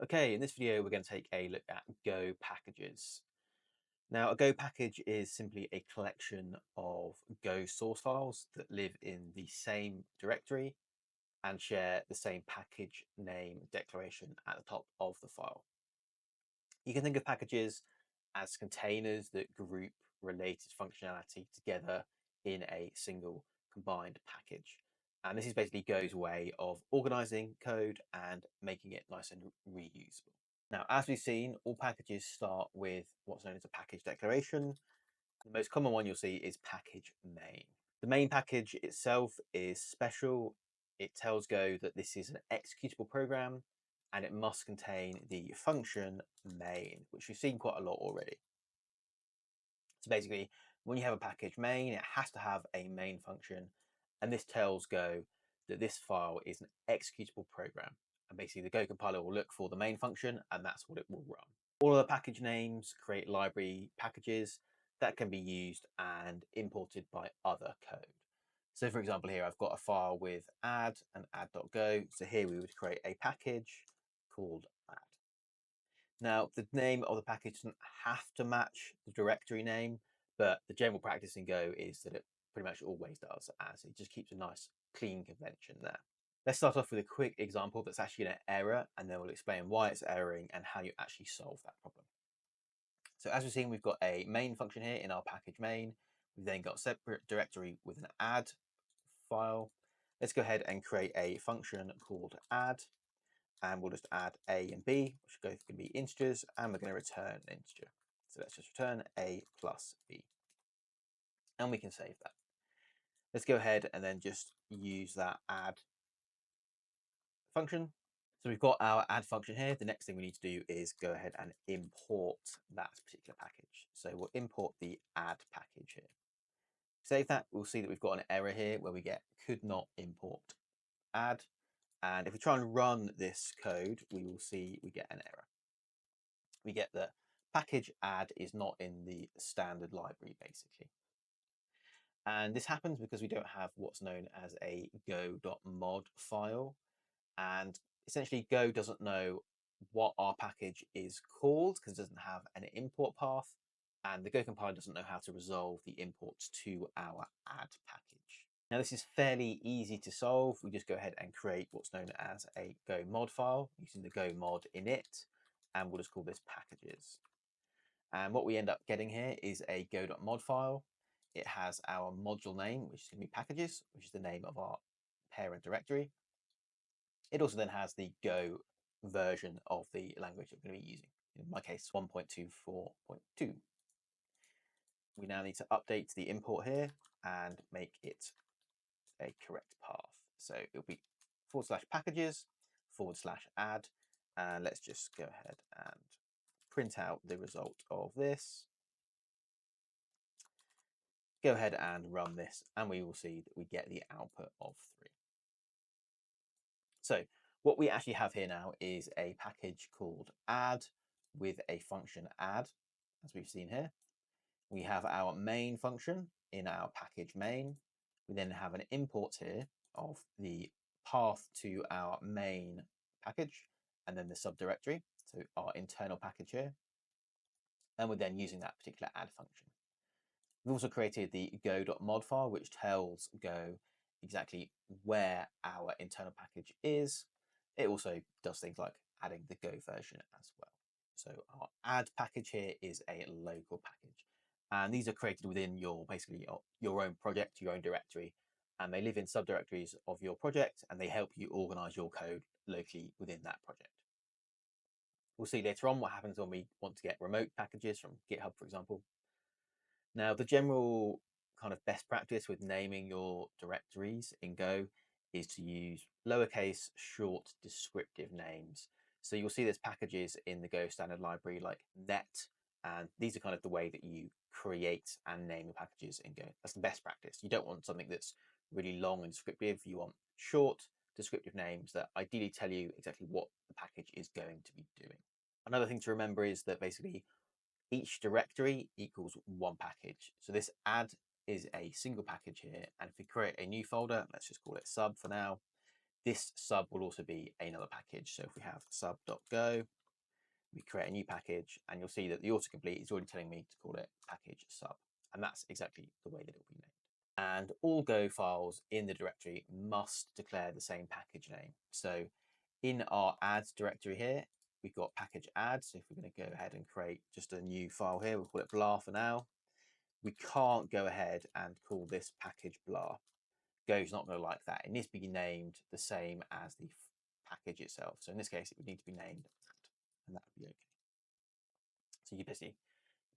Okay, in this video, we're going to take a look at Go packages. Now, a Go package is simply a collection of Go source files that live in the same directory and share the same package name declaration at the top of the file. You can think of packages as containers that group related functionality together in a single combined package. And this is basically Go's way of organizing code and making it nice and reusable. Now, as we've seen, all packages start with what's known as a package declaration. The most common one you'll see is package main. The main package itself is special. It tells Go that this is an executable program and it must contain the function main, which we've seen quite a lot already. So basically, when you have a package main, it has to have a main function, and this tells Go that this file is an executable program. And basically, the Go compiler will look for the main function, and that's what it will run. All of the package names create library packages that can be used and imported by other code. So for example, here I've got a file with add and add.go. So here we would create a package called add. Now, the name of the package doesn't have to match the directory name, but the general practice in Go is that it pretty much always does, as it just keeps a nice clean convention there. Let's start off with a quick example that's actually an error, and then we'll explain why it's erroring and how you actually solve that problem. So as we've seen, we've got a main function here in our package main. We've then got a separate directory with an add file. Let's go ahead and create a function called add, and we'll just add a and b, which are both going to be integers, and we're going to return an integer. So let's just return a plus b, and we can save that. Let's go ahead and then just use that add function. So we've got our add function here. The next thing we need to do is go ahead and import that particular package. So we'll import the add package here. Save that, we'll see that we've got an error here where we get could not import add. And if we try and run this code, we will see we get an error. We get that package add is not in the standard library, basically. And this happens because we don't have what's known as a go.mod file. And essentially, Go doesn't know what our package is called because it doesn't have an import path. And the Go compiler doesn't know how to resolve the imports to our add package. Now, this is fairly easy to solve. We just go ahead and create what's known as a Go mod file using the Go mod init, and we'll just call this packages. And what we end up getting here is a go.mod file. It has our module name, which is going to be packages, which is the name of our parent directory. It also then has the Go version of the language that we're going to be using. In my case, 1.24.2. We now need to update the import here and make it a correct path. So it'll be /packages /add. And let's just go ahead and print out the result of this. Go ahead and run this, and we will see that we get the output of 3. So what we actually have here now is a package called add with a function add, as we've seen here. We have our main function in our package main. We then have an import here of the path to our main package and then the subdirectory, so our internal package here. And we're then using that particular add function. We've also created the go.mod file, which tells Go exactly where our internal package is. It also does things like adding the Go version as well. So our add package here is a local package. And these are created within basically your own project, your own directory, and they live in subdirectories of your project, and they help you organize your code locally within that project. We'll see later on what happens when we want to get remote packages from GitHub, for example. Now, the general kind of best practice with naming your directories in Go is to use lowercase, short, descriptive names. So you'll see there's packages in the Go standard library like net, and these are kind of the way that you create and name your packages in Go. That's the best practice. You don't want something that's really long and descriptive. You want short, descriptive names that ideally tell you exactly what the package is going to be doing. Another thing to remember is that basically each directory equals one package. So this add is a single package here. And if we create a new folder, let's just call it sub for now, this sub will also be another package. So if we have sub.go, we create a new package, and you'll see that the autocomplete is already telling me to call it package sub. And that's exactly the way that it will be named. And all Go files in the directory must declare the same package name. So in our add directory here, we've got package add. So if we're going to go ahead and create just a new file here, we'll call it blah for now. We can't go ahead and call this package blah. Go's not going to like that. It needs to be named the same as the package itself. So in this case, it would need to be named add, and that would be okay. So you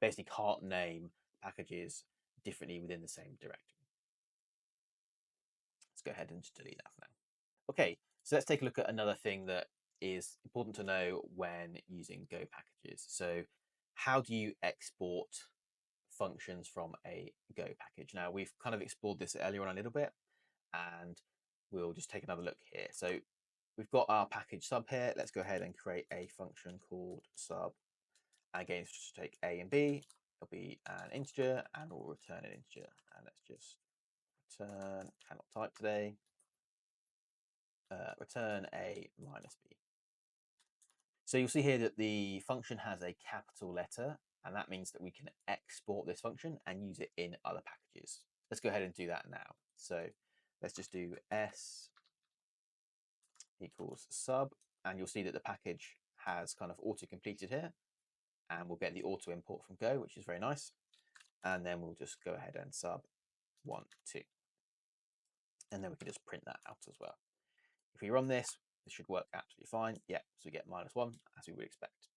basically can't name packages differently within the same directory. Let's go ahead and just delete that for now. Okay, so let's take a look at another thing that is important to know when using Go packages. So how do you export functions from a Go package? Now, we've kind of explored this earlier on a little bit, and we'll just take another look here. So we've got our package sub here. Let's go ahead and create a function called sub. Again, it's just take A and B. It'll be an integer, and we'll return an integer. And let's just return, cannot type today, return A minus B. So you'll see here that the function has a capital letter, and that means that we can export this function and use it in other packages. Let's go ahead and do that now. So let's just do s equals sub, and you'll see that the package has kind of auto-completed here, and we'll get the auto import from Go, which is very nice. And then we'll just go ahead and sub 1, 2. And then we can just print that out as well. If we run this, this should work absolutely fine. Yeah, so we get -1 as we would expect.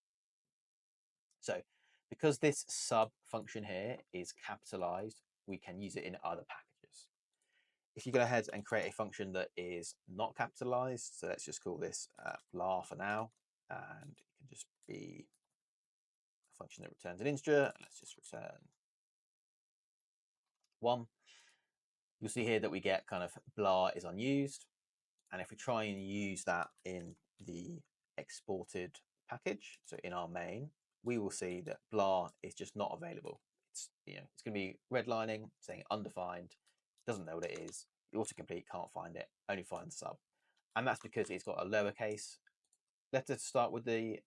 So because this sub function here is capitalized, we can use it in other packages. If you go ahead and create a function that is not capitalized, so let's just call this blah for now, and it can just be a function that returns an integer. Let's just return 1. You'll see here that we get kind of blah is unused. And if we try and use that in the exported package, so in our main, we will see that blah is just not available. It's it's going to be redlining, saying undefined, doesn't know what it is. The autocomplete can't find it, only finds sub. And that's because it's got a lowercase letter to start with the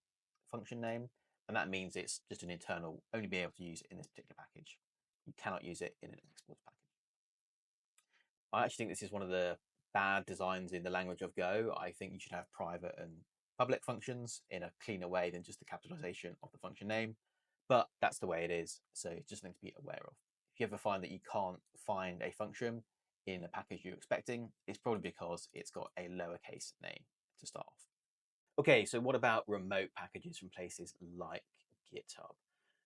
function name, and that means it's just an internal, only be able to use it in this particular package. You cannot use it in an export package. I actually think this is one of the bad designs in the language of Go. I think you should have private and public functions in a cleaner way than just the capitalization of the function name. But that's the way it is. So it's just something to be aware of. If you ever find that you can't find a function in a package you're expecting, it's probably because it's got a lowercase name to start off. Okay, so what about remote packages from places like GitHub?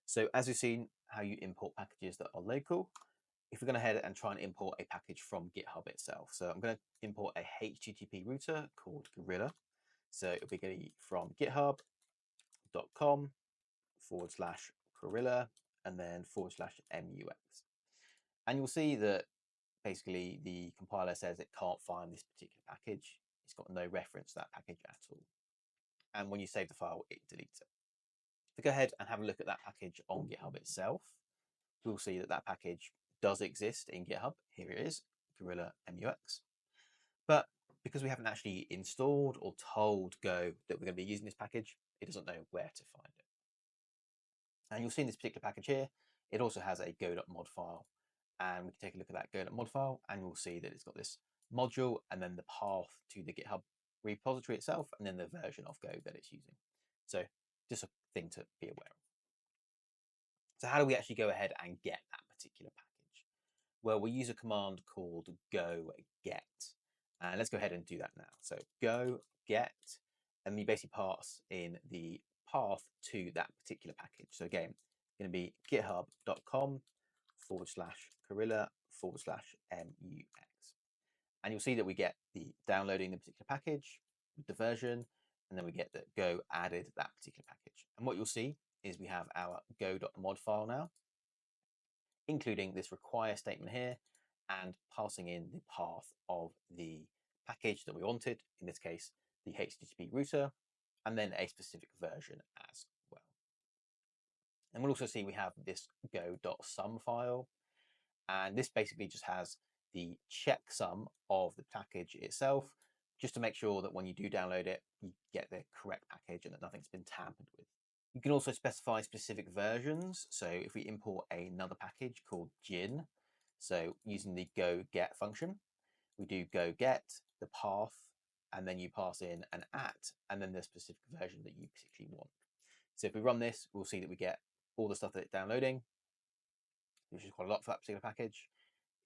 So as we've seen how you import packages that are local, if we're going to head and try and import a package from GitHub itself. So I'm going to import a HTTP router called Gorilla. So it'll be going from github.com/Gorilla and then /MUX. And you'll see that basically the compiler says it can't find this particular package. It's got no reference to that package at all. And when you save the file, it deletes it. If we go ahead and have a look at that package on GitHub itself, we'll see that that package does exist in GitHub. Here it is, Gorilla MUX. But because we haven't actually installed or told Go that we're going to be using this package, it doesn't know where to find it. And you'll see in this particular package here, it also has a go.mod file. And we can take a look at that go.mod file, and we'll see that it's got this module and then the path to the GitHub repository itself, and then the version of Go that it's using. So just a thing to be aware of. So how do we actually go ahead and get that particular package? Well, we use a command called go get. And let's go ahead and do that now. So go get, and we basically pass in the path to that particular package. So again, it's going to be github.com/Gorilla/MUX. And you'll see that we get the downloading the particular package with the version, and then we get that Go added that particular package. And what you'll see is we have our go.mod file now, including this require statement here and passing in the path of the package that we wanted, in this case, the HTTP router, and then a specific version as well. And we'll also see we have this go.sum file, and this basically just has the checksum of the package itself just to make sure that when you do download it, you get the correct package and that nothing's been tampered with. You can also specify specific versions. So if we import another package called gin, so using the go get function, we do go get the path, and then you pass in an at, and then the specific version that you particularly want. So if we run this, we'll see that we get all the stuff that it's downloading, which is quite a lot for that particular package.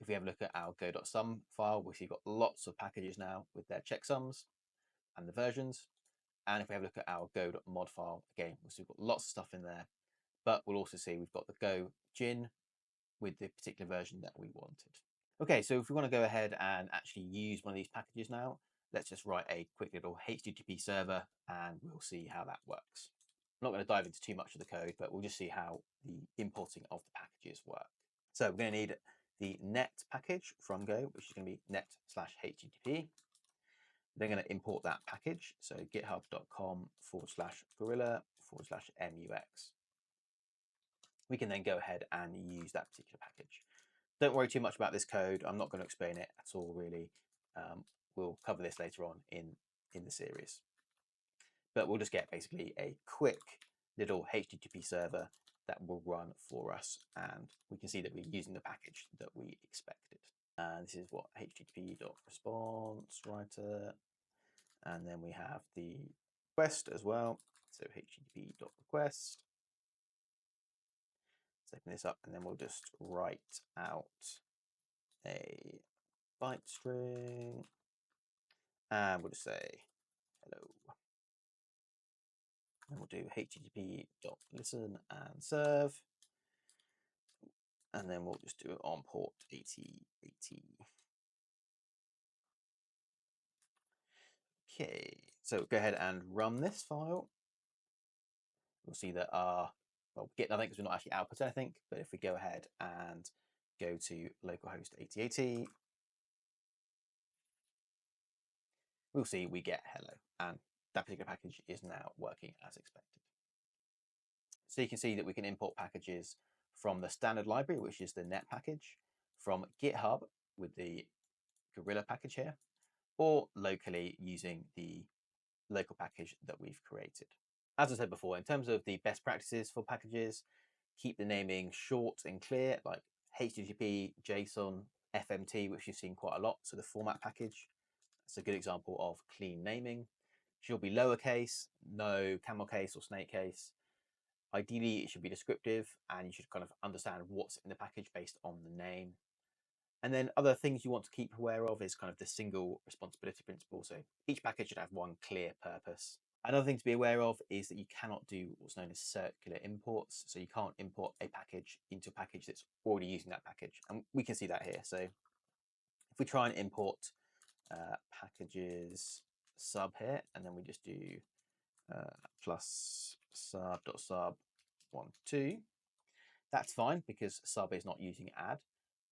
If we have a look at our go.sum file, we'll see we've got lots of packages now with their checksums and the versions. And if we have a look at our go.mod file, again, we'll see we've got lots of stuff in there, but we'll also see we've got the go gin with the particular version that we wanted. Okay, so if we want to go ahead and actually use one of these packages now, let's just write a quick little HTTP server and we'll see how that works. I'm not going to dive into too much of the code, but we'll just see how the importing of the packages work. So we're going to need the net package from Go, which is going to be net/HTTP. They're going to import that package. So github.com/gorilla/mux. We can then go ahead and use that particular package. Don't worry too much about this code. I'm not going to explain it at all, really. We'll cover this later on in the series. But we'll just get basically a quick little HTTP server that will run for us. And we can see that we're using the package that we expected. And this is what http.response writer. And then we have the request as well. So http.request. Let's open this up and then we'll just write out a byte string. And we'll just say hello. And we'll do http.listen and serve. And then we'll just do it on port 8080. Okay, so go ahead and run this file. We'll see that well, we get nothing because we're not actually output anything. But if we go ahead and go to localhost 8080, we'll see we get hello. And that particular package is now working as expected. So you can see that we can import packages from the standard library, which is the net package, from GitHub with the Gorilla package here, or locally using the local package that we've created. As I said before, in terms of the best practices for packages, keep the naming short and clear, like HTTP, JSON, FMT, which you've seen quite a lot. So the format package, that's a good example of clean naming. Should be lowercase, no camel case or snake case. Ideally, it should be descriptive and you should kind of understand what's in the package based on the name. And then other things you want to keep aware of is kind of the single responsibility principle. So each package should have one clear purpose. Another thing to be aware of is that you cannot do what's known as circular imports. So you can't import a package into a package that's already using that package. And we can see that here. So if we try and import packages sub here, and then we just do plus sub.sub 1, 2. That's fine because sub is not using add.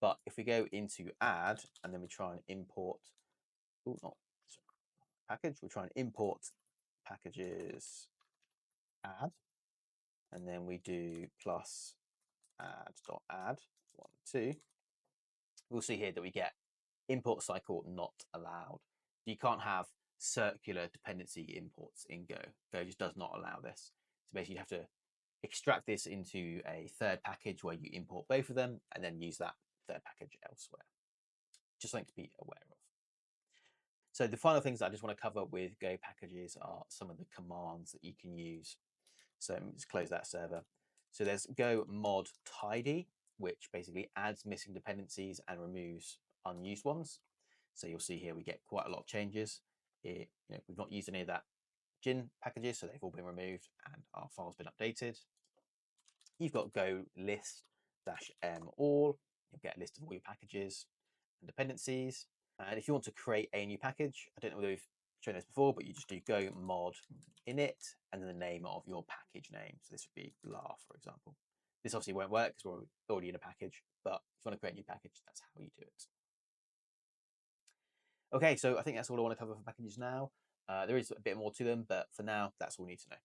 But if we go into add and then we try and import, package, we try and import packages add, and then we do plus add.add 1, 2. We'll see here that we get import cycle not allowed. You can't have circular dependency imports in Go. Go just does not allow this. So basically you have to extract this into a third package where you import both of them and then use that third package elsewhere. Just something to be aware of. So the final things that I just want to cover with Go packages are some of the commands that you can use. So let's close that server. So there's go mod tidy, which basically adds missing dependencies and removes unused ones. So you'll see here we get quite a lot of changes. We've not used any of that gin packages, so they've all been removed and our file's been updated. You've got go list -m all. You'll get a list of all your packages and dependencies. And if you want to create a new package, I don't know whether we've shown this before, but you just do go mod init and then the name of your package name. So this would be blah, for example. This obviously won't work because we're already in a package, but if you want to create a new package, that's how you do it. Okay, so I think that's all I want to cover for packages now. There is a bit more to them, but for now, that's all we need to know.